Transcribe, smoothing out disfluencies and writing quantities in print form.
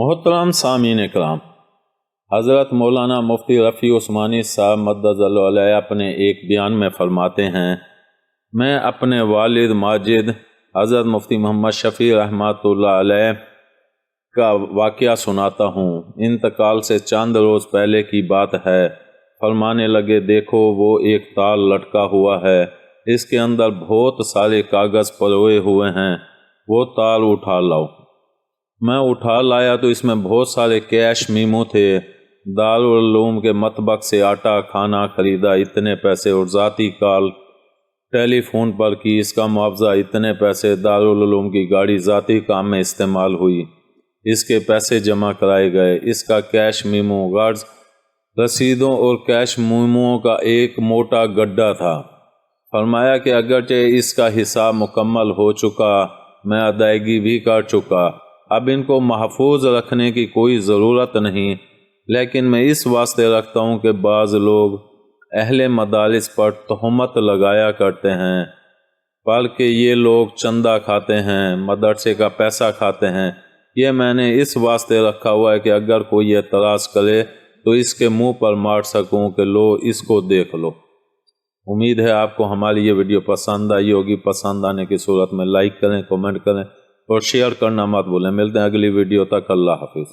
محترم سامعین کرام، حضرت مولانا مفتی رفیع عثمانی صاحب مدد علیہ اپنے ایک بیان میں فرماتے ہیں، میں اپنے والد ماجد حضرت مفتی محمد شفیع رحمۃ اللہ علیہ کا واقعہ سناتا ہوں۔ انتقال سے چند روز پہلے کی بات ہے۔ فرمانے لگے، دیکھو وہ ایک تال لٹکا ہوا ہے، اس کے اندر بہت سارے کاغذ پروئے ہوئے ہیں، وہ تال اٹھا لاؤ۔ میں اٹھا لایا تو اس میں بہت سارے کیش میمو تھے۔ دارالعلوم کے مطبخ سے آٹا کھانا خریدا اتنے پیسے، اور ذاتی کال ٹیلی فون پر کی اس کا معاوضہ اتنے پیسے، دارالعلوم کی گاڑی ذاتی کام میں استعمال ہوئی، اس کے پیسے جمع کرائے گئے، اس کا کیش میمو غرض رسیدوں اور کیش میموؤں کا ایک موٹا گڈھا تھا۔ فرمایا کہ اگرچہ اس کا حساب مکمل ہو چکا، میں ادائیگی بھی کر چکا، اب ان کو محفوظ رکھنے کی کوئی ضرورت نہیں، لیکن میں اس واسطے رکھتا ہوں کہ بعض لوگ اہل مدارس پر تہمت لگایا کرتے ہیں بلکہ یہ لوگ چندہ کھاتے ہیں، مدرسے کا پیسہ کھاتے ہیں۔ یہ میں نے اس واسطے رکھا ہوا ہے کہ اگر کوئی اعتراض کرے تو اس کے منہ پر مار سکوں کہ لو اس کو دیکھ لو۔ امید ہے آپ کو ہماری یہ ویڈیو پسند آئی ہوگی۔ پسند آنے کی صورت میں لائک کریں، کمنٹ کریں اور شیئر کرنا مت بھولیں۔ ملتے ہیں اگلی ویڈیو تک، اللہ حافظ۔